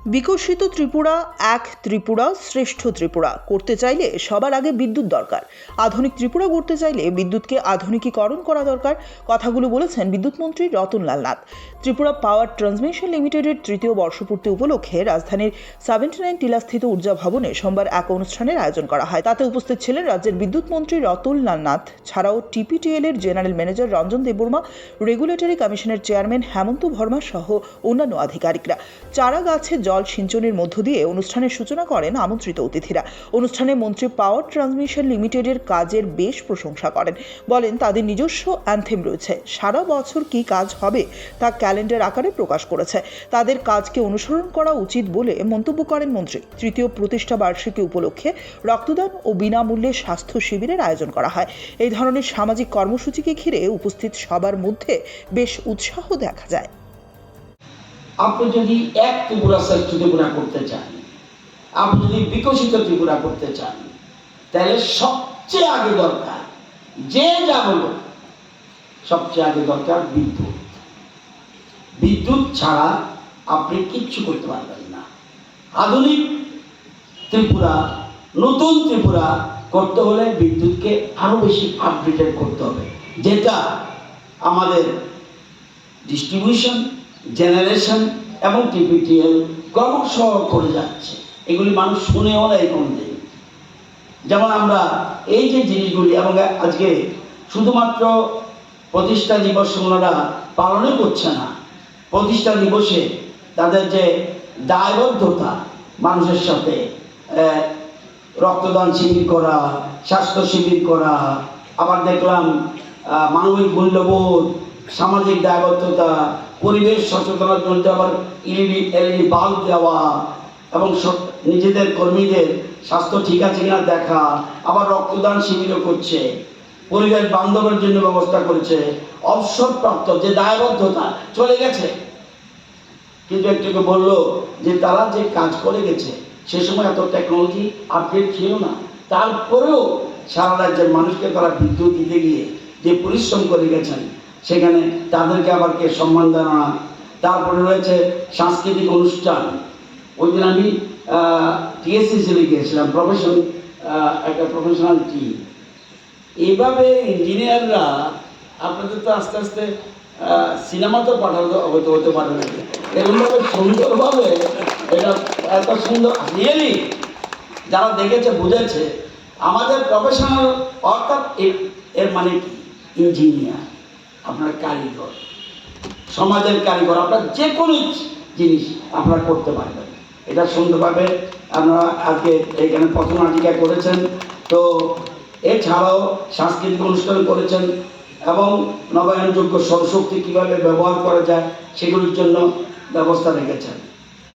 বিকশিত ত্রিপুরা এক ত্রিপুরা শ্রেষ্ঠ ত্রিপুরা করতে চাইলে সবার আগে বিদ্যুৎ দরকার। আধুনিক ত্রিপুরা গড়তে চাইলে বিদ্যুৎকে আধুনিকীকরণ করা দরকার। কথাগুলো বলেছেন বিদ্যুৎ মন্ত্রী রতনলাল নাথ। ত্রিপুরা পাওয়ার ট্রান্সমিশন লিমিটেডের তৃতীয় বর্ষপূর্তি উপলক্ষে রাজধানীর 79 টিলাস্থিত ঊর্জা ভবনে সোমবার এক অনুষ্ঠানের আয়োজন করা হয়। তাতে উপস্থিত ছিলেন রাজ্যের বিদ্যুৎ মন্ত্রী রতনলাল নাথ ছাড়াও টিপিটিএল এর general manager Ranjan Debbarma, regulatory কমিশনের চেয়ারম্যান হেমন্ত ভর্মা সহ অন্যান্য আধিকারিকরা। চারা গাছে জল সিঞ্চনের মধ্য দিয়ে অনুষ্ঠানের সূচনা করেন আমন্ত্রিত অতিথিরা। অনুষ্ঠানে মন্ত্রী পাওয়ার ট্রান্সমিশন লিমিটেডের কাজের বেশ প্রশংসা করেন। বলেন তাদের নিজস্ব অ্যানথেম রয়েছে, সারা বছর কি কাজ হবে তা ক্যালেন্ডার আকারে প্রকাশ করেছে। তাদের কাজকে অনুসরণ করা উচিত বলে মন্তব্য করেন মন্ত্রী। তৃতীয় প্রতিষ্ঠা বার্ষিকী উপলক্ষে রক্তদান ও বিনামূল্যে স্বাস্থ্য শিবিরের আয়োজন করা হয়। এই ধরনের সামাজিক কর্মসূচিকে ঘিরে উপস্থিত সবার মধ্যে বেশ উৎসাহ দেখা যায়। আপনি যদি এক ত্রিপুরা শ্রেষ্ঠ ত্রিপুরা করতে চান, আপনি যদি বিকশিত ত্রিপুরা করতে চান, তাহলে সবচেয়ে আগে দরকার, যে যা বলো, সবচেয়ে আগে দরকার বিদ্যুৎ। বিদ্যুৎ ছাড়া আপনি কিচ্ছু করতে পারবেন না। আধুনিক ত্রিপুরা, নতুন ত্রিপুরা করতে হলে বিদ্যুৎকে আরো বেশি আপডেটেড করতে হবে, যেটা আমাদের ডিস্ট্রিবিউশন, জেনারেশন এবং টিপিটিএল ক্রমশ করে যাচ্ছে। এগুলি মানুষ শুনেও না কোনদিন। যেমন আমরা এই যে জিনিসগুলি, এবং আজকে শুধুমাত্র প্রতিষ্ঠা দিবস ওনারা পালনই করছে না, প্রতিষ্ঠা দিবসে তাদের যে দায়বদ্ধতা মানুষের সাথে রক্তদান শিবির করা, স্বাস্থ্য শিবির করা, আবার দেখলাম মানবিক মূল্যবোধ, সামাজিক দায়বদ্ধতা, পরিবেশ সচেতনার জন্য আবার এলইডি বাল্ব দেওয়া, এবং নিজেদের কর্মীদের স্বাস্থ্য ঠিক আছে কিনা দেখা, আবার রক্তদান শিবিরও করছে, পরিবেশ বান্ধবের জন্য ব্যবস্থা করেছে। অবসরপ্রাপ্ত যে দায়বদ্ধতা চলে গেছে, কিন্তু একটু বললো যে তারা যে কাজ করে গেছে সে সময় এত টেকনোলজি আপডেট ছিল না, তারপরেও সারা রাজ্যের মানুষকে তারা বিদ্যুৎ দিতে গিয়ে যে পরিশ্রম করে গেছেন, সেখানে তাদেরকে আবার কে সম্মান জানানো। তারপরে রয়েছে সাংস্কৃতিক অনুষ্ঠান। ওই দিন আমি টিএসসি গিয়েছিলাম, একটা প্রফেশনাল টিম। এইভাবে ইঞ্জিনিয়াররা, আপনাদের তো আস্তে আস্তে সিনেমাতেও হতে পারে না, এরকমভাবে সুন্দরভাবে এটা এত সুন্দর, রিয়েলি যারা দেখেছে বুঝেছে আমাদের প্রফেশনাল, অর্থাৎ এর মানে কি, ইঞ্জিনিয়ার, আপনার কারিগর, সমাজের কারিগর, আপনার যে কোনো জিনিস আপনারা করতে পারবেন। এটা সুন্দরভাবে আপনারা আজকে এখানে পথনাটিকা করেছেন। তো এছাড়াও সাংস্কৃতিক অনুষ্ঠান করেছেন এবং নবায়নযোগ্য সৌরশক্তি কীভাবে ব্যবহার করা যায় সেগুলির জন্য ব্যবস্থা রেখেছেন।